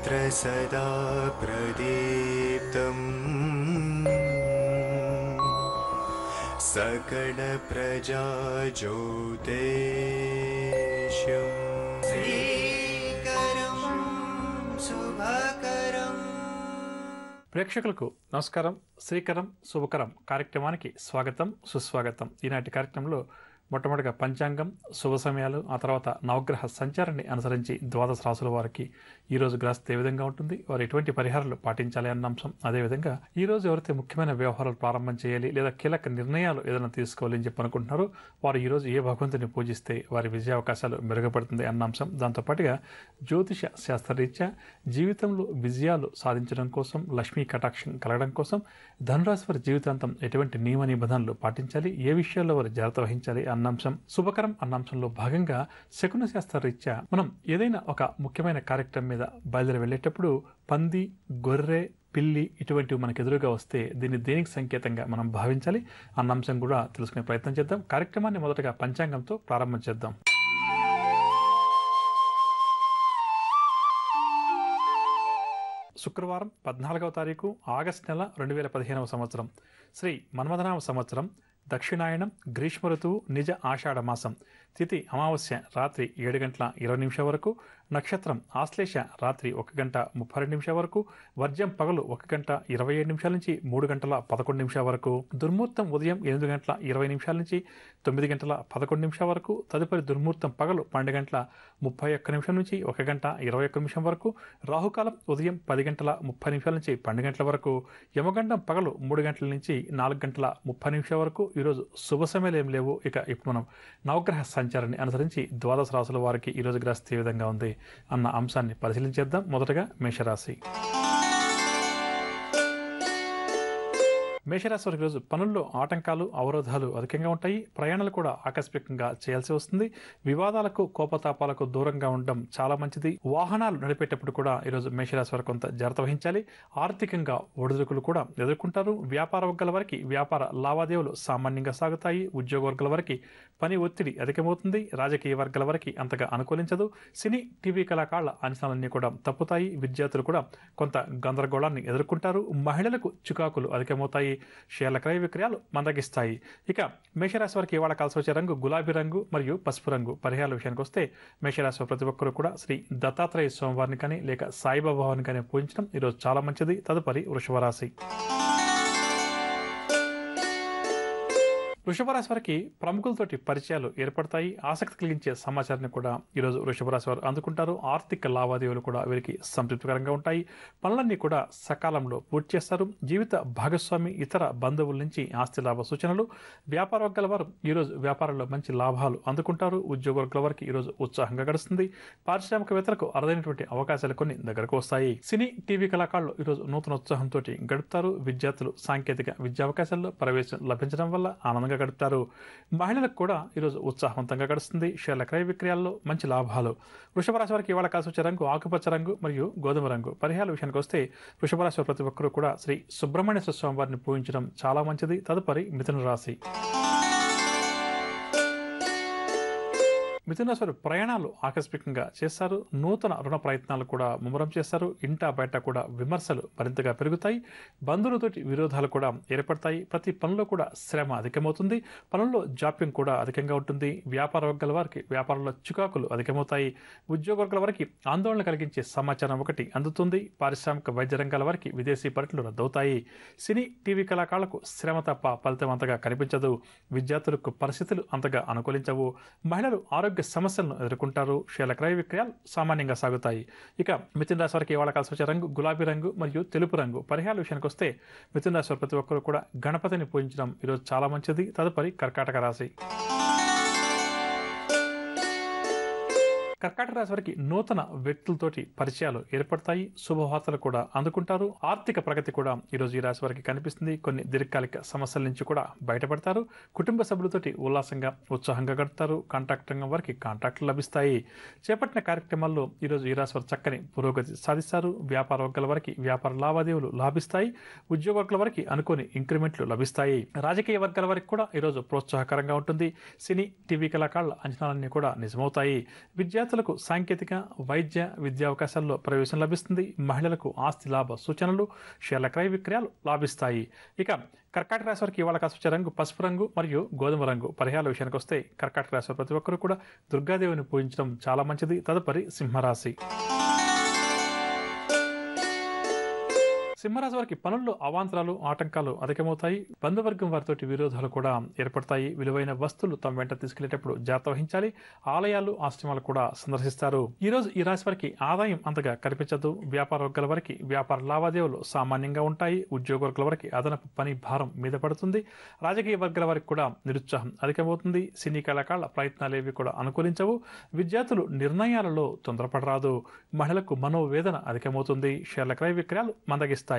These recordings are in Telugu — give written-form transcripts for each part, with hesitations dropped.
सर्वत्र सदा प्रदीप्तम् सकल प्रजाज्योतिष्यम् श्रीकरं शुभकरम्. ప్రేక్షకులకు నమస్కారం. శ్రీకరం శుభకరం కార్యక్రమానికి స్వాగతం, సుస్వాగతం. ఈనాటి కార్యక్రమంలో మొట్టమొదటిగా పంచాంగం, శుభ సమయాలు, ఆ తర్వాత నవగ్రహ సంచారాన్ని అనుసరించి ద్వాదశ రాశుల వారికి ఈ రోజు గ్రహస్థితి ఏ విధంగా ఉంటుంది, వారు ఎటువంటి పరిహారాలు పాటించాలి అన్న అంశం, అదేవిధంగా ఈ రోజు ఎవరైతే ముఖ్యమైన వ్యవహారాలు ప్రారంభం చేయాలి లేదా కీలక నిర్ణయాలు ఏదైనా తీసుకోవాలి అని చెప్పి అనుకుంటున్నారో వారు ఈ రోజు ఏ భగవంతుని పూజిస్తే వారి విజయావకాశాలు మెరుగుపడుతుంది అన్న అంశం, దాంతోపాటుగా జ్యోతిష శాస్త్రరీత్యా జీవితంలో విజయాలు సాధించడం కోసం, లక్ష్మీ కటాక్షం కలగడం కోసం ధనురాశి వారి జీవితాంతం ఎటువంటి నియమ నిబంధనలు పాటించాలి, ఏ విషయాల్లో వారు జాగ్రత్త వహించాలి అన్నాంశం, శుభకరం అన్నాంశంలో భాగంగా శకున శాస్త్ర రీత్యా మనం ఏదైనా ఒక ముఖ్యమైన కార్యక్రమం మీద బయలుదేరి వెళ్ళేటప్పుడు పంది, గొర్రె, పిల్లి ఇటువంటివి మనకు ఎదురుగా వస్తే దీన్ని దేనికి సంకేతంగా మనం భావించాలి అన్న అంశం కూడా తెలుసుకునే ప్రయత్నం చేద్దాం. కార్యక్రమాన్ని మొదటగా పంచాంగంతో ప్రారంభం చేద్దాం. శుక్రవారం 14వ తారీఖు ఆగస్టు నెల 2015వ సంవత్సరం, శ్రీ మన్మథనామ సంవత్సరం, దక్షిణాయనం, గ్రీష్మ ఋతువు, నిజ ఆషాఢ మాసం, తిథి అమావాస్య రాత్రి 7:20 వరకు, నక్షత్రం ఆశ్లేష రాత్రి 1:32 వరకు, వర్జం పగలు 1:27 నుంచి 3:11 వరకు, దుర్ముహూర్తం ఉదయం 8:20 నుంచి 9:11 వరకు, తదుపరి దుర్ముహూర్తం పగలు 12:31 నుంచి 1:21 వరకు, రాహుకాలం ఉదయం 10:30 నుంచి 12 వరకు, యమగండం పగలు 3 గంటల నుంచి 4:30 వరకు. ఈరోజు శుభ సమయాలు ఏం లేవు. ఇప్పుడు మనం నవగ్రహ సంచారాన్ని అనుసరించి ద్వాదశ రాశుల వారికి ఈరోజు గ్రహస్థితి ఏ విధంగా ఉంది అన్న అంశాన్ని పరిశీలించేద్దాం. మొదటగా మేషరాశి. మేషరాశి వారికి రోజు పనుల్లో ఆటంకాలు, అవరోధాలు అధికంగా ఉంటాయి. ప్రయాణాలు కూడా ఆకస్మికంగా చేయాల్సి వస్తుంది. వివాదాలకు, కోపతాపాలకు దూరంగా ఉండడం చాలా మంచిది. వాహనాలు నడిపేటప్పుడు కూడా ఈరోజు మేషరాశి వారు కొంత జాగ్రత్త వహించాలి. ఆర్థికంగా ఒడిదుడుకులు కూడా ఎదుర్కొంటారు. వ్యాపార వర్గాల వారికి వ్యాపార లావాదేవీలు సామాన్యంగా సాగుతాయి. ఉద్యోగ వర్గాల వారికి పని ఒత్తిడి అధికమవుతుంది. రాజకీయ వర్గాల వారికి అంతగా అనుకూలించదు. సినీ, టీవీ కళాకారుల అంచనాలన్నీ కూడా తప్పుతాయి. విద్యార్థులు కూడా కొంత గందరగోళాన్ని ఎదుర్కొంటారు. మహిళలకు చికాకులు అధికమవుతాయి. షేర్ల క్రయ విక్రయాలు మందగిస్తాయి. ఇక మేషరాశి వారికి ఇవాళ కలిసి వచ్చే రంగు గులాబీ రంగు మరియు పసుపు రంగు. పరిహారాల విషయానికి వస్తే మేషరాశి ప్రతి ఒక్కరు కూడా శ్రీ దత్తాత్రేయ స్వామివారిని కానీ లేక సాయిబాబాని కానీ పూజించడం ఈరోజు చాలా మంచిది. తదుపరి వృషభ రాశి. వృషభ రాశి వారికి ప్రముఖులతోటి పరిచయాలు ఏర్పడతాయి. ఆసక్తి కలిగించే సమాచారాన్ని కూడా ఈరోజు వృషభ రాశి వారు అందుకుంటారు. ఆర్థిక లావాదేవీలు కూడా వీరికి సంతృప్తికరంగా ఉంటాయి. పనులన్నీ కూడా సకాలంలో పూర్తి చేస్తారు. జీవిత భాగస్వామి, ఇతర బంధువుల నుంచి ఆస్తి లాభ సూచనలు. వ్యాపార వర్గాల వారు ఈరోజు వ్యాపారంలో మంచి లాభాలు అందుకుంటారు. ఉద్యోగ వర్గాల వారికి ఈరోజు ఉత్సాహంగా గడుస్తుంది. పారిశ్రామికవేత్తలకు అరుదైనటువంటి అవకాశాలు కొన్ని దగ్గరకు వస్తాయి. సినీ, టీవీ కళాకారులు ఈరోజు నూతన ఉత్సాహంతో గడుపుతారు. విద్యార్థులు సాంకేతిక విద్యావకాశాల్లో ప్రవేశం లభించడం వల్ల ఆనందంగా గడుపుతారు. మహిళలకు కూడా ఈరోజు ఉత్సాహవంతంగా గడుస్తుంది. షేర్ల క్రయ విక్రయాల్లో మంచి లాభాలు. వృషభ రాశి వారికి ఇవాళ కలిసి వచ్చే రంగు ఆకుపచ్చ రంగు మరియు గోధుమ రంగు. పరిహారాల విషయానికి వస్తే వృషభ రాశి వారు ప్రతి ఒక్కరూ కూడా శ్రీ సుబ్రహ్మణ్య స్వామి వారిని పూజించడం చాలా మంచిది. తదుపరి మిథున రాశి. మిథున రాశి వారు ప్రయాణాలు ఆకస్మికంగా చేస్తారు. నూతన రుణ ప్రయత్నాలు కూడా ముమ్మరం చేస్తారు. ఇంటా బయట కూడా విమర్శలు మరింతగా పెరుగుతాయి. బంధువులతోటి విరోధాలు కూడా ఏర్పడతాయి. ప్రతి పనిలో కూడా శ్రమ అధికమవుతుంది. పనుల్లో జాప్యం కూడా అధికంగా ఉంటుంది. వ్యాపార వర్గాల వారికి వ్యాపారంలో చికాకులు అధికమవుతాయి. ఉద్యోగ వర్గాల వారికి ఆందోళన కలిగించే సమాచారం ఒకటి అందుతుంది. పారిశ్రామిక వైద్య రంగాల వారికి విదేశీ పర్యటనలు రద్దవుతాయి. సినీ, టీవీ కళాకారులకు శ్రమ తప్ప ఫలితం అంతగా కనిపించదు. విద్యార్థులకు పరిస్థితులు అంతగా అనుకూలించవు. మహిళలు ఆరోగ్య సమస్యలను ఎదుర్కొంటారు. షేర్ల క్రయ విక్రయాలు సామాన్యంగా సాగుతాయి. ఇక మిథున రాశి వారికి ఇవాళ కలిసి వచ్చే రంగు గులాబీ రంగు మరియు తెలుపు రంగు. పరిహారాల విషయానికి వస్తే మిథున రాశి వారు ప్రతి ఒక్కరు కూడా గణపతిని పూజించడం ఈరోజు చాలా మంచిది. తదుపరి కర్కాటక రాశి. కర్కాటక రాశి వారికి నూతన వ్యక్తులతోటి పరిచయాలు ఏర్పడతాయి. శుభవార్తలు కూడా అందుకుంటారు. ఆర్థిక ప్రగతి కూడా ఈరోజు ఈ రాశి వారికి కనిపిస్తుంది. కొన్ని దీర్ఘకాలిక సమస్యల నుంచి కూడా బయటపడతారు. కుటుంబ సభ్యులతోటి ఉల్లాసంగా ఉత్సాహంగా గడుపుతారు. కాంట్రాక్ట్ రంగం వారికి కాంట్రాక్టులు లభిస్తాయి. చేపట్టిన కార్యక్రమాల్లో ఈరోజు ఈ రాశి వారు చక్కని పురోగతి సాధిస్తారు. వ్యాపార వర్గాల వారికి వ్యాపార లావాదేవీలు లాభిస్తాయి. ఉద్యోగ వర్గాల వారికి అనుకోని ఇంక్రిమెంట్లు లభిస్తాయి. రాజకీయ వర్గాల వారికి కూడా ఈరోజు ప్రోత్సాహకరంగా ఉంటుంది. సినీ టీవీ కళాకారుల అంచనాలన్నీ కూడా నిజమవుతాయి. విద్యార్థులు విద్యార్థులకు సాంకేతిక, వైద్య, విద్యా అవకాశాల్లో ప్రవేశం లభిస్తుంది. మహిళలకు ఆస్తి లాభ సూచనలు, షేర్ల క్రయ విక్రయాలు లాభిస్తాయి. ఇక కర్కాటక రాశి వారికి ఇవాళ కాసు వచ్చే రంగు పసుపు రంగు మరియు గోధుమ రంగు. పరిహారాల విషయానికి వస్తే కర్కాటక రాశి ప్రతి ఒక్కరూ కూడా దుర్గాదేవిని పూజించడం చాలా మంచిది. తదుపరి సింహరాశి. సింహరాశి వారికి పనుల్లో అవాంతరాలు, ఆటంకాలు అధికమవుతాయి. బంధువర్గం వారితోటి విరోధాలు కూడా ఏర్పడతాయి. విలువైన వస్తువులు తమ వెంట తీసుకెళ్లేటప్పుడు జాగ్రత్త వహించాలి. ఆలయాలు, ఆశ్రమాలు కూడా సందర్శిస్తారు. ఈ రోజు ఈ రాశి వారికి ఆదాయం అంతగా కనిపించదు. వ్యాపార వర్గాల వారికి వ్యాపార లావాదేవీలు సామాన్యంగా ఉంటాయి. ఉద్యోగ వర్గాల వారికి అదనపు పని భారం మీద పడుతుంది. రాజకీయ వర్గాల వారికి కూడా నిరుత్సాహం అధికమవుతుంది. సినీ కళాకారుల ప్రయత్నాలు ఏవి కూడా అనుకూలించవు. విద్యార్థులు నిర్ణయాలలో తొందరపడరాదు. మహిళలకు మనోవేదన అధికమవుతుంది. షేర్ల క్రయ విక్రయాలు మందగిస్తాయి.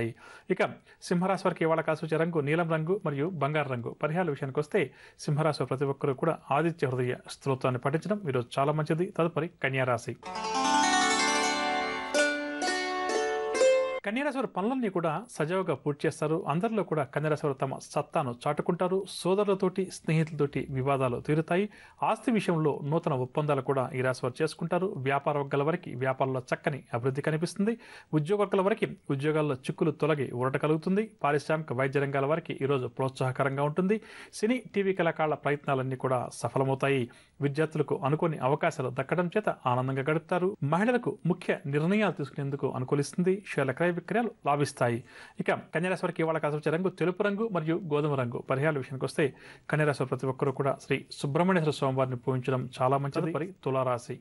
ఇక సింహరాశి వారికి ఇవాళ కాసు వచ్చే రంగు నీలం రంగు మరియు బంగారు రంగు. పరిహారాల విషయానికి వస్తే సింహరాశి ప్రతి ఒక్కరూ కూడా ఆదిత్య హృదయ స్తోత్రాన్ని పఠించడం ఈరోజు చాలా మంచిది. తదుపరి కన్యారాశి. కన్యారాశి వారి పనులన్నీ కూడా సజావుగా పూర్తి చేస్తారు. అందరిలో కూడా కన్యారాశి వారు తమ సత్తాను చాటుకుంటారు. సోదరులతోటి, స్నేహితులతోటి వివాదాలు తీరుతాయి. ఆస్తి విషయంలో నూతన ఒప్పందాలు కూడా ఈ రాశి వారు చేసుకుంటారు. వ్యాపార వర్గాల వారికి వ్యాపారంలో చక్కని అభివృద్ధి కనిపిస్తుంది. ఉద్యోగ వర్గాల వారికి ఉద్యోగాల్లో చిక్కులు తొలగి ఊరట కలుగుతుంది. పారిశ్రామిక, వైద్య రంగాల వారికి ఈరోజు ప్రోత్సాహకరంగా ఉంటుంది. సినీ, టీవీ కళాకారుల ప్రయత్నాలన్నీ కూడా సఫలమవుతాయి. విద్యార్థులకు అనుకోని అవకాశాలు దక్కడం చేత ఆనందంగా గడుపుతారు. మహిళలకు ముఖ్య నిర్ణయాలు తీసుకునేందుకు అనుకూలిస్తుంది. షేర్ల క్రయ విక్రయాలు లాభిస్తాయి. ఇక కన్యారాశి వారికి ఇవాళ కాసు వచ్చే రంగు తెలుపు రంగు మరియు గోధుమ రంగు. పరిహారాల విషయానికి వస్తే కన్యారాశి ప్రతి ఒక్కరూ కూడా శ్రీ సుబ్రహ్మణ్యేశ్వర స్వామి వారిని పూజించడం చాలా మంచిది. తులారాశి.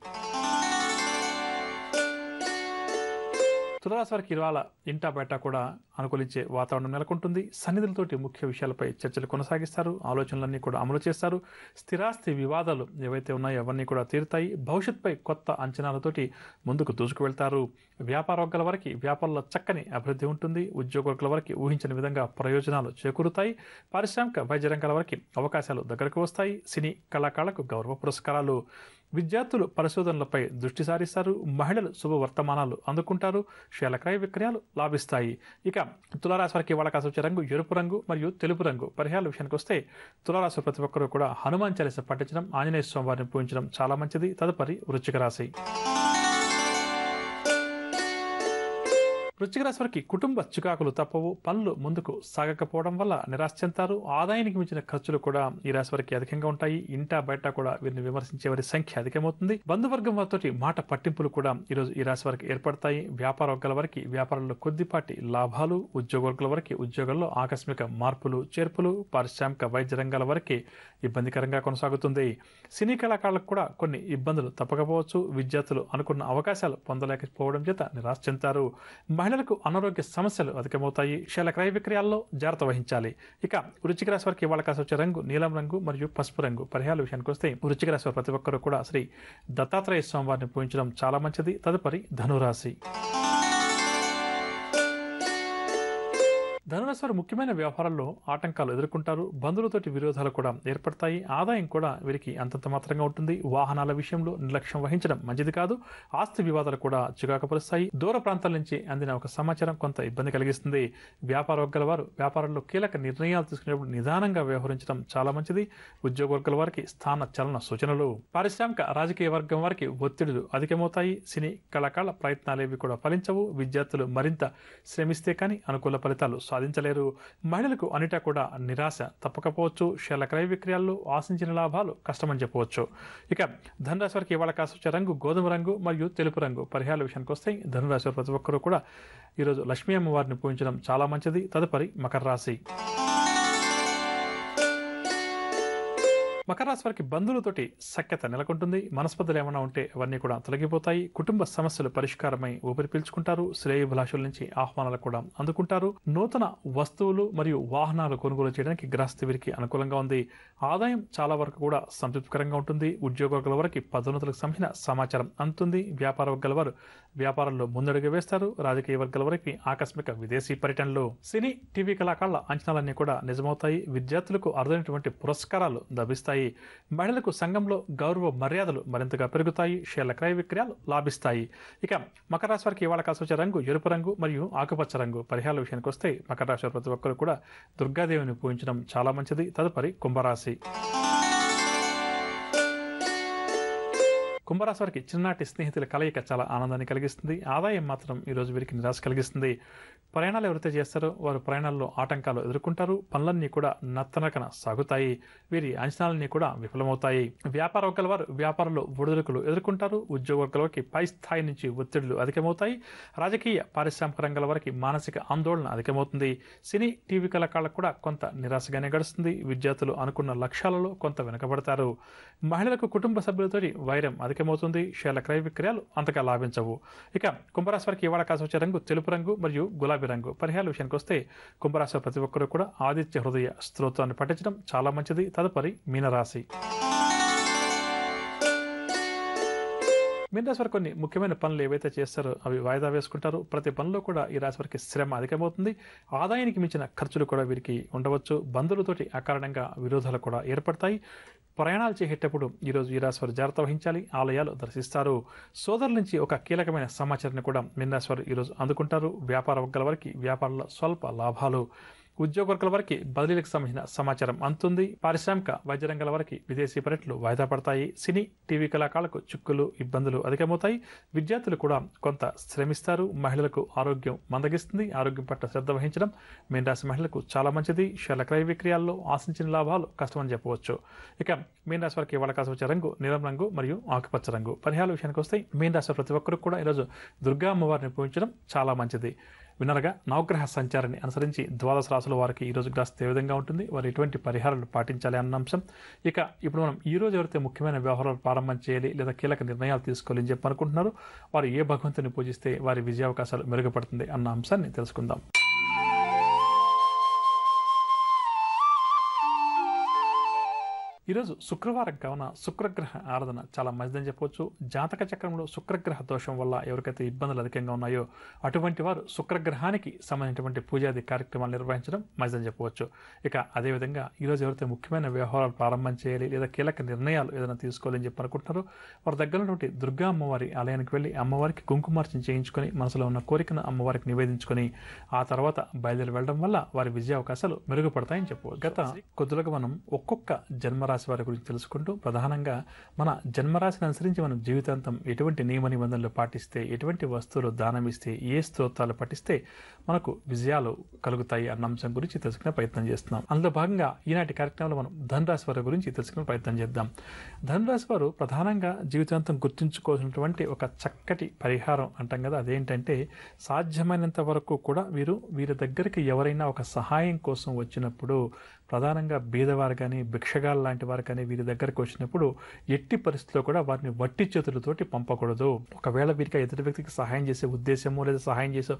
తులారాశి వారికి ఇవాళ ఇంటా బయట కూడా అనుకూలించే వాతావరణం నెలకొంటుంది. సన్నిధులతోటి ముఖ్య విషయాలపై చర్చలు కొనసాగిస్తారు. ఆలోచనలన్నీ కూడా అమలు చేస్తారు. స్థిరాస్తి వివాదాలు ఏవైతే ఉన్నాయో అవన్నీ కూడా తీరుతాయి. భవిష్యత్తుపై కొత్త అంచనాలతోటి ముందుకు దూసుకు వెళ్తారు. వ్యాపార వర్గాల వారికి వ్యాపారంలో చక్కని అభివృద్ధి ఉంటుంది. ఉద్యోగ వర్గాల వారికి ఊహించని విధంగా ప్రయోజనాలు చేకూరుతాయి. పారిశ్రామిక, వైద్య రంగాల వారికి అవకాశాలు దగ్గరకు వస్తాయి. సినీ కళాకారులకు గౌరవ పురస్కారాలు. విద్యార్థులు పరిశోధనలపై దృష్టి సారిస్తారు. మహిళలు శుభవర్తమానాలు అందుకుంటారు. షేర్ల క్రయ విక్రయాలు లాభిస్తాయి. ఇక తులారాశి వారికి ఇవాళ కాసు వచ్చే రంగు ఎరుపు రంగు మరియు తెలుపు రంగు. పరిహారాల విషయానికి వస్తే తులారాశి ప్రతి ఒక్కరూ కూడా హనుమాన్ చాలీసా పఠించడం, ఆంజనేయ స్వామి వారిని పూజించడం చాలా మంచిది. తదుపరి వృశ్చిక రాశి. వృశ్చిక రాశి వారికి కుటుంబ చికాకులు తప్పవు. పనులు ముందుకు సాగకపోవడం వల్ల నిరాశ చెందుతారు. ఆదాయానికి మించిన ఖర్చులు కూడా ఈ రాశి వారికి అధికంగా ఉంటాయి. ఇంటా బయట కూడా వీరిని విమర్శించే వారి సంఖ్య అధికమవుతుంది. బంధువర్గం వారితో మాట పట్టింపులు కూడా ఈరోజు ఈ రాశి వారికి ఏర్పడతాయి. వ్యాపార వర్గాల వారికి వ్యాపారంలో కొద్దిపాటి లాభాలు. ఉద్యోగ వర్గాల వారికి ఉద్యోగాల్లో ఆకస్మిక మార్పులు, చేర్పులు. పారిశ్రామిక, వైద్య రంగాల వారికి ఇబ్బందికరంగా కొనసాగుతుంది. సినీ కళాకారులకు కూడా కొన్ని ఇబ్బందులు తప్పకపోవచ్చు. విద్యార్థులు అనుకున్న అవకాశాలు పొందలేకపోవడం చేత నిరాశ చెందుతారు. మహిళలకు అనారోగ్య సమస్యలు అధికమవుతాయి. షేర్ల క్రయ విక్రయాల్లో జాగ్రత్త వహించాలి. ఇక వృశ్చిక రాశి వారికి ఇవాళ కాసు వచ్చే రంగు నీలం రంగు మరియు పసుపు రంగు. పరిహారాల విషయానికి వస్తే వృశ్చిక రాశి వారు ప్రతి ఒక్కరూ కూడా శ్రీ దత్తాత్రేయ స్వామి వారిని పూజించడం చాలా మంచిది. తదుపరి ధనురాశి. ధనురాశి వారు ముఖ్యమైన వ్యవహారాల్లో ఆటంకాలు ఎదుర్కొంటారు. బంధువులతోటి విరోధాలు కూడా ఏర్పడతాయి. ఆదాయం కూడా వీరికి అంతంత మాత్రంగా ఉంటుంది. వాహనాల విషయంలో నిర్లక్ష్యం వహించడం మంచిది కాదు. ఆస్తి వివాదాలు కూడా చికాకుపరుస్తాయి. దూర ప్రాంతాల నుంచి అందిన ఒక సమాచారం కొంత ఇబ్బంది కలిగిస్తుంది. వ్యాపార వర్గాల వారు వ్యాపారంలో కీలక నిర్ణయాలు తీసుకునేప్పుడు నిదానంగా వ్యవహరించడం చాలా మంచిది. ఉద్యోగ వర్గాల వారికి స్థాన చలన సూచనలు. పారిశ్రామిక, రాజకీయ వర్గం వారికి ఒత్తిడులు అధికమవుతాయి. సినీ కళాకారుల ప్రయత్నాలేవి కూడా ఫలించవు. విద్యార్థులు మరింత శ్రమిస్తే కానీ అనుకూల ఫలితాలు సాధించలేరు. మహిళలకు అన్నిటా కూడా నిరాశ తప్పకపోవచ్చు. షేర్ల క్రయ విక్రయాల్లో ఆశించిన లాభాలు కష్టమని చెప్పవచ్చు. ఇక ధనురాశి వారికి ఇవాళ కాసు వచ్చే రంగు గోధుమ రంగు మరియు తెలుపు రంగు. పరిహారాల విషయానికి వస్తే ధనురాశి వారు ప్రతి ఒక్కరూ కూడా ఈరోజు లక్ష్మీ అమ్మవారిని పూజించడం చాలా మంచిది. తదుపరి మకర రాశి. మకర రాశి వారికి బంధువులతోటి సఖ్యత నెలకొంటుంది. మనస్పర్ధలు ఏమైనా ఉంటే అవన్నీ కూడా తొలగిపోతాయి. కుటుంబ సమస్యలు పరిష్కారమై ఊపిరి పీల్చుకుంటారు. శ్రేయోభిలాషుల నుంచి ఆహ్వానాలు కూడా అందుకుంటారు. నూతన వస్తువులు మరియు వాహనాలు కొనుగోలు చేయడానికి గ్రహస్థితి వీరికి అనుకూలంగా ఉంది. ఆదాయం చాలా వరకు కూడా సంతృప్తికరంగా ఉంటుంది. ఉద్యోగ వర్గాల వారికి పదోన్నతులకు సంబంధించిన సమాచారం అందుతుంది. వ్యాపార వర్గాల వారు వ్యాపారంలో ముందడుగు వేస్తారు. రాజకీయ వర్గాల వారికి ఆకస్మిక విదేశీ పర్యటనలు. సినీ, టీవీ కళాకారుల అంచనాలన్నీ కూడా నిజమవుతాయి. విద్యార్థులకు అరుదైనటువంటి పురస్కారాలు లభిస్తాయి. మహిళలకు సంఘంలో గౌరవ మర్యాదలు మరింతగా పెరుగుతాయి. షేర్ల క్రయ విక్రయాలు లాభిస్తాయి. ఇక మకర రాశి వారికి ఇవాళ కాసు వచ్చే రంగు ఎరుపు రంగు మరియు ఆకుపచ్చ రంగు. పరిహారాల విషయానికి వస్తే మకర రాశి వారు ప్రతి ఒక్కరు కూడా దుర్గాదేవిని పూజించడం చాలా మంచిది. తదుపరి కుంభరాశి. కుంభరాశి వారికి చిన్ననాటి స్నేహితుల కలయిక చాలా ఆనందాన్ని కలిగిస్తుంది. ఆదాయం మాత్రం ఈరోజు వీరికి నిరాశ కలిగిస్తుంది. ప్రయాణాలు ఎవరైతే చేస్తారో వారు ప్రయాణాల్లో ఆటంకాలు ఎదుర్కొంటారు. పనులన్నీ కూడా నత్తనకన సాగుతాయి. వీరి అంచనాలన్నీ కూడా విఫలమవుతాయి. వ్యాపార వర్గాల వారు వ్యాపారంలో ఒడిదుడుకులు ఎదుర్కొంటారు. ఉద్యోగ వర్గాల వారికి పై స్థాయి నుంచి ఒత్తిడులు అధికమవుతాయి. రాజకీయ పారిశ్రామిక రంగాల వారికి మానసిక ఆందోళన అధికమవుతుంది. సినీ టీవీ కళాకారులకు కూడా కొంత నిరాశగానే గడుస్తుంది. విద్యార్థులు అనుకున్న లక్ష్యాలలో కొంత వెనుకబడతారు. మహిళలకు కుటుంబ సభ్యులతో వైరం అధికమవుతుంది. షేర్ల క్రయ విక్రయాలు అంతగా లాభించవు. ఇక కుంభరాశి వారికి ఇవాళ కాసి వచ్చే రంగు తెలుపు రంగు మరియు గులాబీ రంగు. పరిహారాల విషయానికి వస్తే కుంభరాశి ప్రతి ఒక్కరూ కూడా ఆదిత్య హృదయ స్తోత్రాన్ని పఠించడం చాలా మంచిది. తదుపరి మీనరాశి. మీనరాశి వారు కొన్ని ముఖ్యమైన పనులు ఏవైతే చేస్తారో అవి వాయిదా వేసుకుంటారు. ప్రతి పనిలో కూడా ఈ రాశి వారికి శ్రమ అధికమవుతుంది. ఆదాయానికి మించిన ఖర్చులు కూడా వీరికి ఉండవచ్చు. బంధువులతోటి అకారణంగా విరోధాలు కూడా ఏర్పడతాయి. ప్రయాణాలు చేసేటప్పుడు ఈరోజు ఈ రాశి వారు జాగ్రత్త వహించాలి. ఆలయాలు దర్శిస్తారు. సోదరుల నుంచి ఒక కీలకమైన సమాచారాన్ని కూడా మీనరాశి వారు ఈరోజు అందుకుంటారు. వ్యాపార వర్గాల వారికి వ్యాపారంలో స్వల్ప లాభాలు. ఉద్యోగ వర్గాల వారికి బదిలీలకు సంబంధించిన సమాచారం అందుతుంది. పారిశ్రామిక వైద్య రంగాల వారికి విదేశీ పర్యటనలు వాయిదా పడతాయి. సినీ టీవీ కళాకారులకు చిక్కులు ఇబ్బందులు అధికమవుతాయి. విద్యార్థులు కూడా కొంత శ్రమిస్తారు. మహిళలకు ఆరోగ్యం మందగిస్తుంది. ఆరోగ్యం పట్ల శ్రద్ధ వహించడం మీనరాశి మహిళలకు చాలా మంచిది. షేర్ల క్రయ విక్రయాల్లో ఆశించిన లాభాలు కష్టమని చెప్పవచ్చు. ఇక మీనరాశి వారికి ఇవాళ కాసి వచ్చే రంగు నీలం రంగు మరియు ఆకుపచ్చ రంగు. పరిహారాల విషయానికి వస్తే మీనరాశి ప్రతి ఒక్కరు కూడా ఈరోజు దుర్గా అమ్మవారిని పూజించడం చాలా మంచిది. వినరగా నవగ్రహ సంచారాన్ని అనుసరించి ద్వాదశ రాశుల వారికి ఈరోజు గ్రహస్థితి ఏ విధంగా ఉంటుంది, వారు ఎటువంటి పరిహారాలు పాటించాలి అన్న అంశం. ఇక ఇప్పుడు మనం ఈ రోజు ఎవరైతే ముఖ్యమైన వ్యవహారాలు ప్రారంభం చేయాలి లేదా కీలక నిర్ణయాలు తీసుకోవాలని చెప్పి అనుకుంటున్నారో వారు ఏ భగవంతుని పూజిస్తే వారి విజయావకాశాలు మెరుగుపడుతుంది అన్న అంశాన్ని తెలుసుకుందాం. ఈరోజు శుక్రవారం కావున శుక్రగ్రహ ఆరాధన చాలా మంచిదని చెప్పవచ్చు. జాతక చక్రంలో శుక్రగ్రహ దోషం వల్ల ఎవరికైతే ఇబ్బందులు అధికంగా ఉన్నాయో అటువంటి వారు శుక్రగ్రహానికి సంబంధించినటువంటి పూజాది కార్యక్రమాలు నిర్వహించడం మంచిదని చెప్పవచ్చు. ఇక అదేవిధంగా ఈరోజు ఎవరైతే ముఖ్యమైన వ్యవహారాలు ప్రారంభం చేయాలి లేదా కీలక నిర్ణయాలు ఏదైనా తీసుకోవాలని చెప్పి అనుకుంటున్నారో వారి దగ్గర ఉన్నటువంటి దుర్గా అమ్మవారి ఆలయానికి వెళ్ళి అమ్మవారికి కుంకుమార్చన చేయించుకొని మనసులో ఉన్న కోరికను అమ్మవారికి నివేదించుకొని ఆ తర్వాత బయలుదేరి వెళ్ళడం వల్ల వారి విజయ అవకాశాలు మెరుగుపడతాయని చెప్పవచ్చు. గత కొద్దులుగా మనం ఒక్కొక్క జన్మరాశి వారి గురించి తెలుసుకుంటూ ప్రధానంగా మన జన్మరాశిని అనుసరించి మనం జీవితాంతం ఎటువంటి నియమ నిబంధనలు పాటిస్తే, ఎటువంటి వస్తువులు దానం ఇస్తే, ఏ స్తోత్రాలు పఠిస్తే మనకు విజయాలు కలుగుతాయి అన్న అంశం గురించి తెలుసుకునే ప్రయత్నం చేస్తున్నాం. అందులో భాగంగా ఈనాటి కార్యక్రమంలో మనం ధనురాశి వారి గురించి తెలుసుకునే ప్రయత్నం చేద్దాం. ధనురాశి వారు ప్రధానంగా జీవితాంతం గుర్తుంచుకోవాల్సినటువంటి ఒక చక్కటి పరిహారం అంటాం కదా, అదేంటంటే సాధ్యమైనంత వరకు కూడా వీరి దగ్గరికి ఎవరైనా ఒక సహాయం కోసం వచ్చినప్పుడు ప్రధానంగా బీదవారు కానీ భిక్షగాలు లాంటి వారు కానీ వీరి దగ్గరకు వచ్చినప్పుడు ఎట్టి పరిస్థితుల్లో కూడా వారిని వట్టి చేతులతోటి పంపకూడదు. ఒకవేళ వీరికి ఎదుటి వ్యక్తికి సహాయం చేసే ఉద్దేశము లేదా సహాయం చేసే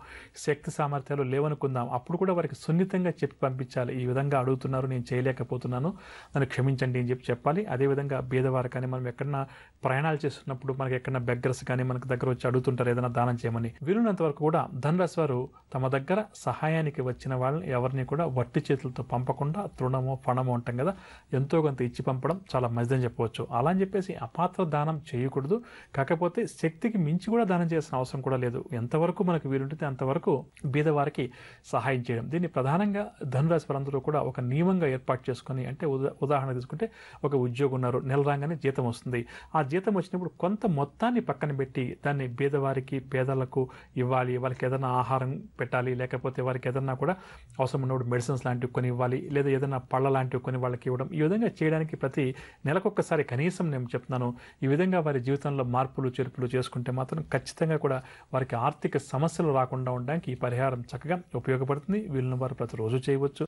శక్తి సామర్థ్యాలు లేవనుకుందాం, అప్పుడు కూడా వారికి సున్నితంగా చెప్పి పంపించాలి. ఈ విధంగా అడుగుతున్నారు, నేను చేయలేకపోతున్నాను, నన్ను క్షమించండి అని చెప్పాలి. అదేవిధంగా బీదవారు కానీ మనం ఎక్కడన్నా ప్రయాణాలు చేస్తున్నప్పుడు మనకి ఎక్కడన్నా బెగ్గర్స్ కానీ మనకు దగ్గర వచ్చి అడుగుతుంటారు ఏదైనా దానం చేయమని. వీలున్నంత వరకు కూడా ధనురాశి వారు తమ దగ్గర సహాయానికి వచ్చిన వాళ్ళని ఎవరిని కూడా వట్టి చేతులతో పంపకుండా తృణమో ఫణమో అంటాం కదా, ఎంతో కొంత ఇచ్చి పంపడం చాలా మంచిదని చెప్పవచ్చు. అలా అని చెప్పేసి అపాత్ర దానం చేయకూడదు. కాకపోతే శక్తికి మించి కూడా దానం చేయాల్సిన అవసరం కూడా లేదు. ఎంతవరకు మనకు వీలుంటే అంతవరకు బీదవారికి సహాయం చేయడం. దీన్ని ప్రధానంగా ధనురాశి వారందరూ కూడా ఒక నియమంగా ఏర్పాటు చేసుకొని, అంటే ఉదాహరణ తీసుకుంటే ఒక ఉద్యోగం ఉన్నారు, నెల రాగానే జీతం వస్తుంది. ఆ జీతం వచ్చినప్పుడు కొంత మొత్తాన్ని పక్కన పెట్టి దాన్ని బీదవారికి పేదలకు ఇవ్వాలి. వాళ్ళకి ఏదైనా ఆహారం పెట్టాలి, లేకపోతే వారికి ఏదన్నా కూడా అవసరం ఉన్నప్పుడు మెడిసిన్స్ లాంటివి కొని ఇవ్వాలి, లేదా ఏదైనా పళ్ళ లాంటివి కొని వాళ్ళకి ఇవ్వడం. ఈ విధంగా చేయడానికి ప్రతి నెలకొక్కసారి కనీసం నేను చెప్తున్నాను, ఈ విధంగా వారి జీవితంలో మార్పులు చేర్పులు చేసుకుంటే మాత్రం ఖచ్చితంగా కూడా వారికి ఆర్థిక సమస్యలు రాకుండా ఉండడానికి ఈ పరిహారం చక్కగా ఉపయోగపడుతుంది. వీళ్ళని వారు ప్రతిరోజు చేయవచ్చు,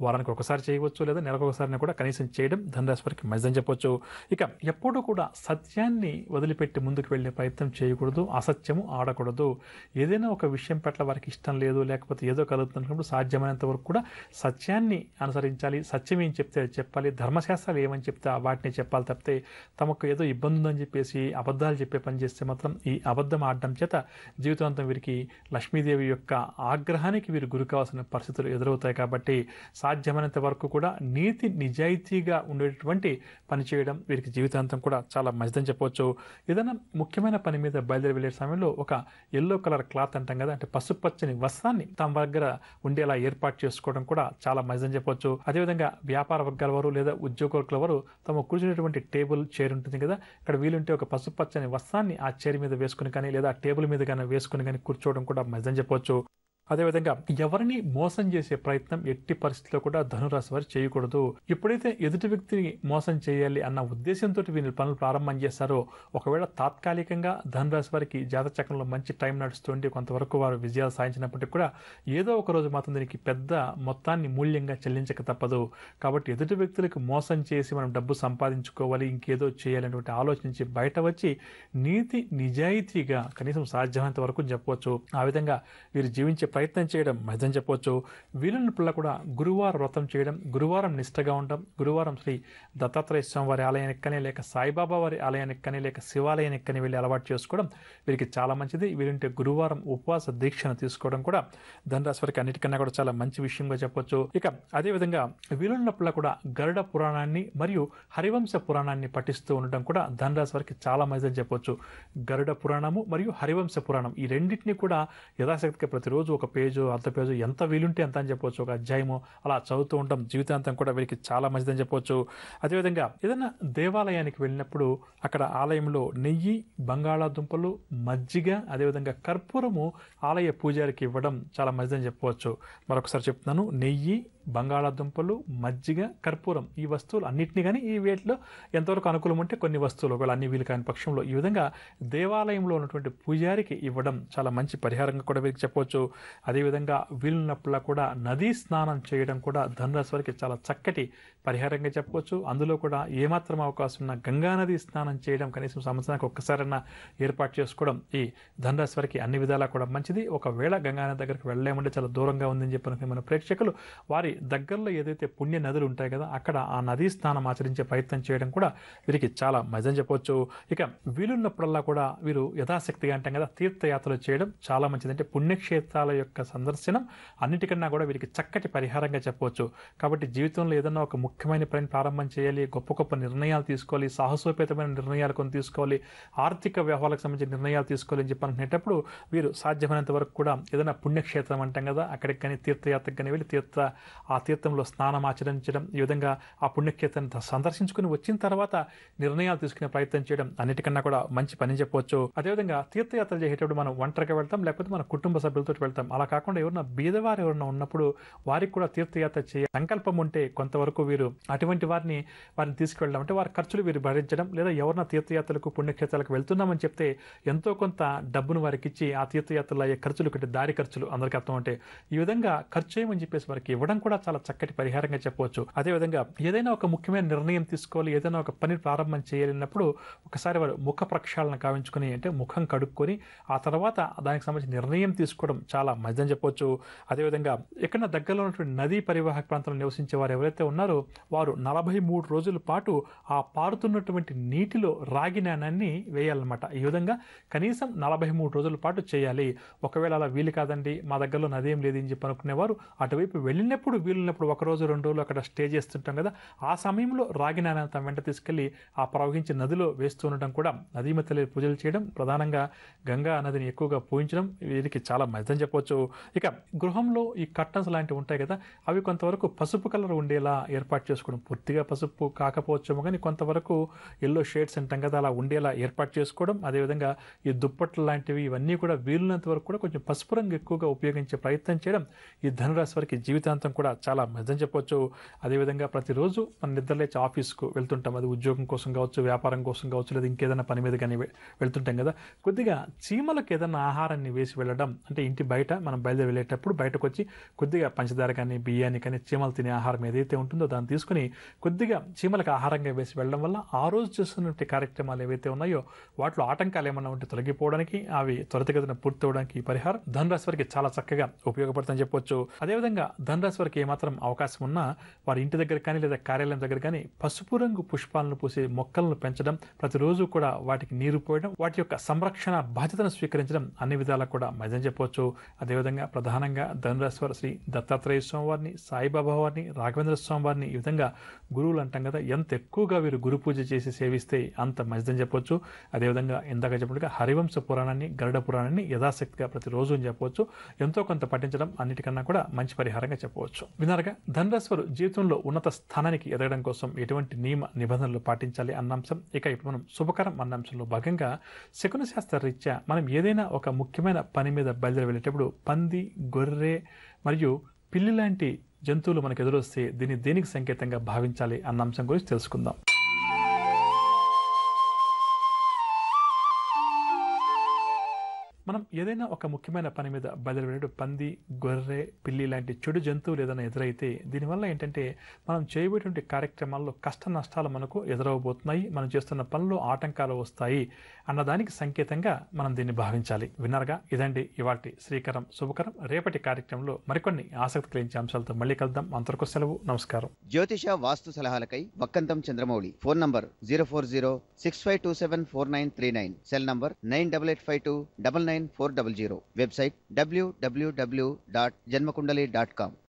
వారానికి ఒకసారి చేయవచ్చు, లేదా నెలకొకసారి కూడా కనీసం చేయడం ధనురాశి వారికి మంచిదని చెప్పవచ్చు. ఇక ఎప్పుడూ కూడా సత్యాన్ని వదిలిపెట్టి ముందుకు వెళ్ళే ప్రయత్నం చేయకూడదు, అసత్యము ఆడకూడదు. ఏదైనా ఒక విషయం పట్ల వారికి ఇష్టం లేదు, లేకపోతే ఏదో కలుగుతున్నప్పుడు సాధ్యమైనంత వరకు కూడా సత్యాన్ని అనుసరించాలి. సత్యం ఏం చెప్తే చెప్పాలి, ధర్మశాస్త్రాలు ఏమని చెప్తే వాటిని చెప్పాలి తప్పితే తమకు ఏదో ఇబ్బంది ఉందని చెప్పేసి అబద్ధాలు చెప్పే పని చేస్తే మాత్రం ఈ అబద్ధం ఆడడం చేత జీవితాంతం వీరికి లక్ష్మీదేవి యొక్క ఆగ్రహానికి వీరు గురి కావాల్సిన పరిస్థితులు ఎదురవుతాయి. కాబట్టి సాధ్యమైనంత వరకు కూడా నీతి నిజాయితీగా ఉండేటువంటి పని చేయడం వీరికి జీవితాంతం కూడా చాలా మంచిదని చెప్పవచ్చు. ఏదైనా ముఖ్యమైన పని మీద బయలుదేరి వెళ్ళే సమయంలో ఒక ఎల్లో కలర్ క్లాత్ అంటాం కదా, అంటే పసుపచ్చని వస్త్రాన్ని తమ దగ్గర ఉండేలా ఏర్పాటు చేసుకోవడం కూడా చాలా మంచిదని చెప్పవచ్చు. అదేవిధంగా వ్యాపార వర్గాల వారు లేదా ఉద్యోగ వర్గాల వారు తమ కూర్చునేటువంటి టేబుల్ చైర్ ఉంటుంది కదా, ఇక్కడ వీలుంటే ఒక పసుపు పచ్చని వస్త్రాన్ని ఆ చైర్ మీద వేసుకుని కానీ లేదా టేబుల్ మీద కానీ వేసుకుని కానీ కూర్చోవడం కూడా మంచిదని చెప్పవచ్చు. అదేవిధంగా ఎవరిని మోసం చేసే ప్రయత్నం ఎట్టి పరిస్థితిలో కూడా ధనురాశి వారు చేయకూడదు. ఎప్పుడైతే ఎదుటి వ్యక్తిని మోసం చేయాలి అన్న ఉద్దేశంతో వీళ్ళు పనులు ప్రారంభం చేస్తారో, ఒకవేళ తాత్కాలికంగా ధనురాశి వారికి జాతక చక్రంలో మంచి టైం నడుస్తుంటే కొంతవరకు వారు విజయాలు సాధించినప్పటికీ కూడా ఏదో ఒక రోజు మాత్రం దీనికి పెద్ద మొత్తాన్ని మూల్యంగా చెల్లించక తప్పదు. కాబట్టి ఎదుటి వ్యక్తులకు మోసం చేసి మనం డబ్బు సంపాదించుకోవాలి, ఇంకేదో చేయాలనేటువంటి ఆలోచించి బయట వచ్చి నీతి నిజాయితీగా కనీసం సాధ్యమైనంత వరకు చెప్పవచ్చు ఆ విధంగా వీరు జీవించే ప్రయత్నం చేయడం మంచిదని చెప్పవచ్చు. వీలున్నప్పుల్లా కూడా గురువారం వ్రతం చేయడం, గురువారం నిష్టగా ఉండడం, గురువారం శ్రీ దత్తాత్రేయ స్వామి వారి ఆలయానికి కానీ లేక సాయిబాబా వారి ఆలయానికి కానీ లేక శివాలయానికి కానీ వెళ్ళి అలవాటు చేసుకోవడం వీరికి చాలా మంచిది. వీలుంటే గురువారం ఉపవాస దీక్షను తీసుకోవడం కూడా ధనురాశి వారికి అన్నిటికన్నా కూడా చాలా మంచి విషయంగా చెప్పొచ్చు. ఇక అదేవిధంగా వీలున్నప్పుల్లా కూడా గరుడ పురాణాన్ని మరియు హరివంశ పురాణాన్ని పఠిస్తూ ఉండడం కూడా ధనురాశి వారికి చాలా మంచిదని చెప్పొచ్చు. గరుడ పురాణము మరియు హరివంశ పురాణం ఈ రెండింటినీ కూడా యథాశక్తిగా ప్రతిరోజు ఒక పేజు అర్ధ పేజు ఎంత వీలుంటే అంత అని చెప్పవచ్చు, ఒక అధ్యాయము అలా చదువుతూ ఉంటాం. జీవితాంతం కూడా వీరికి చాలా మంచిదని చెప్పవచ్చు. అదేవిధంగా ఏదైనా దేవాలయానికి వెళ్ళినప్పుడు అక్కడ ఆలయంలో నెయ్యి, బంగాళాదుంపలు, మజ్జిగ, అదేవిధంగా కర్పూరము ఆలయ పూజారికి ఇవ్వడం చాలా మంచిదని చెప్పవచ్చు. మరొకసారి చెప్తున్నాను, నెయ్యి, బంగాళాదుంపలు, మజ్జిగ, కర్పూరం ఈ వస్తువులు అన్నింటినీ కానీ ఈ వేటిలో ఎంతవరకు అనుకూలం ఉంటే కొన్ని వస్తువులు ఒకవేళ అన్ని వీలు కాని పక్షంలో ఈ విధంగా దేవాలయంలో ఉన్నటువంటి పూజారికి ఇవ్వడం చాలా మంచి పరిహారంగా కూడా వీరికి చెప్పవచ్చు. అదేవిధంగా వీలున్నప్పుల్లా కూడా నదీ స్నానం చేయడం కూడా ధనురాశి వారికి చాలా చక్కటి పరిహారంగా చెప్పవచ్చు. అందులో కూడా ఏమాత్రం అవకాశం ఉన్న గంగా నది స్నానం చేయడం కనీసం సంవత్సరానికి ఒక్కసారైనా ఏర్పాటు చేసుకోవడం ఈ ధనురాశి వారికి అన్ని విధాలా కూడా మంచిది. ఒకవేళ గంగానది దగ్గరికి వెళ్ళలేమంటే చాలా దూరంగా ఉందని చెప్పిన మన ప్రేక్షకులు వారి దగ్గరలో ఏదైతే పుణ్య నదులు ఉంటాయి కదా అక్కడ ఆ నదీ స్నానం ఆచరించే ప్రయత్నం చేయడం కూడా వీరికి చాలా మంచిదని చెప్పవచ్చు. ఇక వీలున్నప్పుడల్లా కూడా వీరు యథాశక్తిగా అంటాం కదా తీర్థయాత్రలు చేయడం చాలా మంచిది. అంటే పుణ్యక్షేత్రాల యొక్క సందర్శనం అన్నిటికన్నా కూడా వీరికి చక్కటి పరిహారంగా చెప్పవచ్చు. కాబట్టి జీవితంలో ఏదన్నా ఒక ముఖ్యమైన పని ప్రారంభం చేయాలి, గొప్ప గొప్ప నిర్ణయాలు తీసుకోవాలి, సాహసోపేతమైన నిర్ణయాలు కొన్ని తీసుకోవాలి, ఆర్థిక వ్యవహారాలకు సంబంధించిన నిర్ణయాలు తీసుకోవాలి అని చెప్పి అనుకునేటప్పుడు వీరు సాధ్యమైనంత వరకు కూడా ఏదైనా పుణ్యక్షేత్రం అంటాం కదా అక్కడికి కానీ తీర్థయాత్రకు కానీ వెళ్ళి ఆ తీర్థంలో స్నానం ఆచరించడం, ఈ విధంగా ఆ పుణ్యక్షేత్రాన్ని సందర్శించుకుని వచ్చిన తర్వాత నిర్ణయాలు తీసుకునే ప్రయత్నం చేయడం అన్నిటికన్నా కూడా మంచి పని చెప్పవచ్చు. అదేవిధంగా తీర్థయాత్రలు చేసేటప్పుడు మనం ఒంటరిగా వెళ్తాం, లేకపోతే మన కుటుంబ సభ్యులతో వెళ్తాం. అలా కాకుండా ఎవరైనా బీదవారు ఎవరైనా ఉన్నప్పుడు వారికి కూడా తీర్థయాత్ర చేయ సంకల్పం ఉంటే కొంతవరకు వీరు అటువంటి వారిని తీసుకువెళ్ళడం అంటే వారి ఖర్చులు వీరు భరించడం, లేదా ఎవరైనా తీర్థయాత్రలకు పుణ్యక్షేత్రాలకు వెళ్తున్నామని చెప్తే ఎంతో కొంత డబ్బును వారికి ఇచ్చి ఆ తీర్థయాత్రలు అయ్యే ఖర్చులు కంటే దారి ఖర్చులు అందరికీ అర్థం అంటే ఈ విధంగా ఖర్చు చేయమని చెప్పేసి వారికి ఇవ్వడం కూడా చాలా చక్కటి పరిహారంగా చెప్పవచ్చు. అదేవిధంగా ఏదైనా ఒక ముఖ్యమైన నిర్ణయం తీసుకోవాలి, ఏదైనా ఒక పని ప్రారంభం చేయాలన్నప్పుడు ఒకసారి వారు ముఖ ప్రక్షాళన కావించుకొని అంటే ముఖం కడుక్కొని ఆ తర్వాత దానికి సంబంధించిన నిర్ణయం తీసుకోవడం చాలా మంచిదని చెప్పవచ్చు. అదేవిధంగా ఎక్కడ దగ్గరలో ఉన్నటువంటి నదీ పరివాహక ప్రాంతంలో నివసించే వారు ఎవరైతే ఉన్నారో వారు 43 రోజుల పాటు ఆ పారుతున్నటువంటి నీటిలో రాగి నాణాన్ని వేయాలన్నమాట. ఈ విధంగా కనీసం 43 రోజుల పాటు చేయాలి. ఒకవేళ అలా వీలు కాదండి మా దగ్గరలో నది ఏం లేదు అని చెప్పి అనుకునేవారు అటువైపు వెళ్ళినప్పుడు వీలున్నప్పుడు ఒక రోజు 2 రోజులు అక్కడ స్టే చేస్తుంటాం కదా ఆ సమయంలో రాగి నాణాన్ని తమ వెంట తీసుకెళ్లి ఆ ప్రవహించే నదిలో వేస్తూ ఉండటం కూడా నదీమ తల్లి పూజలు చేయడం, ప్రధానంగా గంగా నదిని ఎక్కువగా పూజించడం వీరికి చాలా మంచిదని చెప్పవచ్చు. ఇక గృహంలో ఈ కర్టన్స్ లాంటివి ఉంటాయి కదా అవి కొంతవరకు పసుపు కలర్ ఉండేలా ఏర్పాటు చేసుకోవడం, పూర్తిగా పసుపు కాకపోవచ్చేమో కానీ కొంతవరకు ఎల్లో షేడ్స్ అంటాం కదా అలా ఉండేలా ఏర్పాటు చేసుకోవడం, అదేవిధంగా ఈ దుప్పట్లు లాంటివి ఇవన్నీ కూడా వీలున్నంత వరకు కూడా కొంచెం పసుపు రంగు ఎక్కువగా ఉపయోగించే ప్రయత్నం చేయడం ఈ ధనురాశి వారికి జీవితాంతం కూడా చాలా మంచిదని చెప్పవచ్చు. అదేవిధంగా ప్రతిరోజు మనం నిద్రలేచి ఆఫీస్కు వెళ్తుంటాం, అది ఉద్యోగం కోసం కావచ్చు, వ్యాపారం కోసం కావచ్చు, లేదా ఇంకేదైనా పని మీద కానీ వెళ్తుంటాం కదా కొద్దిగా చీమలకు ఏదైనా ఆహారాన్ని వేసి వెళ్ళడం అంటే ఇంటి బయట మనం బయలుదేరి వెళ్ళేటప్పుడు బయటకు వచ్చి కొద్దిగా పంచదార కానీ బియ్యాన్ని కానీ చీమలు తినే ఆహారం ఏదైతే ఉంటుందో దాన్ని తీసుకుని కొద్దిగా చీమలకు ఆహారంగా వేసి వెళ్ళడం వల్ల ఆ రోజు చేస్తున్నటువంటి కార్యక్రమాలు ఏవైతే ఉన్నాయో వాటిలో ఆటంకాలు ఏమన్నా ఉంటే తొలగిపోవడానికి అవి త్వరితగతిన పూర్తి అవడానికి ఈ పరిహారం ధనురాశి వారికి చాలా చక్కగా ఉపయోగపడుతుందని చెప్పొచ్చు. అదేవిధంగా ధనురాశి వారికి ఏమాత్రం అవకాశం ఉన్నా వారి ఇంటి దగ్గర కానీ లేదా కార్యాలయం దగ్గర కానీ పసుపు రంగు పుష్పాలను పూసే మొక్కలను పెంచడం, ప్రతిరోజు కూడా వాటికి నీరు పోయడం, వాటి యొక్క సంరక్షణ బాధ్యతను స్వీకరించడం అన్ని విధాలా కూడా మంచిదని చెప్పవచ్చు. అదేవిధంగా ప్రధానంగా ధనురాశి వారు శ్రీ దత్తాత్రేయ స్వామి వారిని, సాయిబాబా వారిని, రాఘవేంద్ర స్వామి వారిని ఈ విధంగా గురువులు అంటాం కదా ఎంత ఎక్కువగా వీరు గురు పూజ చేసి సేవిస్తే అంత మంచిదని చెప్పొచ్చు. అదేవిధంగా ఇందాక చెప్పినట్టుగా హరివంశ పురాణాన్ని, గరుడ పురాణాన్ని యథాశక్తిగా ప్రతిరోజు అని చెప్పవచ్చు ఎంతో కొంత పఠించడం అన్నిటికన్నా కూడా మంచి పరిహారంగా చెప్పవచ్చు. విన్నారుగా ధనురాశి వారు జీవితంలో ఉన్నత స్థానానికి ఎదగడం కోసం ఎటువంటి నియమ నిబంధనలు పాటించాలి అన్న అంశం. ఇక ఇప్పుడు మనం శుభకరం అన్న అంశంలో భాగంగా శకున శాస్త్ర రీత్యా మనం ఏదైనా ఒక ముఖ్యమైన పని మీద బయలుదేరి వెళ్ళేటప్పుడు పంది, గొర్రె మరియు పిల్లి లాంటి జంతువులు మనకు ఎదురొస్తే దీన్ని దేనికి సంకేతంగా భావించాలి అన్న అంశం గురించి తెలుసుకుందాం. మనం ఏదైనా ఒక ముఖ్యమైన పని మీద బయలుదేరి పంది, గొర్రె, పిల్లి లాంటి చెడు జంతువులు ఏదైనా ఎదురైతే దీనివల్ల ఏంటంటే మనం చేయబోయేటువంటి కార్యక్రమాల్లో కష్ట నష్టాలు మనకు ఎదురవబోతున్నాయి, మనం చేస్తున్న పనుల్లో ఆటంకాలు వస్తాయి అన్నదానికి సంకేతంగా మనం దీన్ని భావించాలి. విన్నారుగా, ఇదండి ఇవాల్టి శ్రీకరం శుభకరం. రేపటి కార్యక్రమంలో మరికొన్ని ఆసక్తి కలిగించే అంశాలతో మళ్ళీ కలుద్దాం. అంతవరకు సెలవు, నమస్కారం. జ్యోతిష వాస్తు సలహాలకై Vakkantham Chandramouli. Phone number 04065274939. Cell number 9885299400. Website www.janmakundali.com.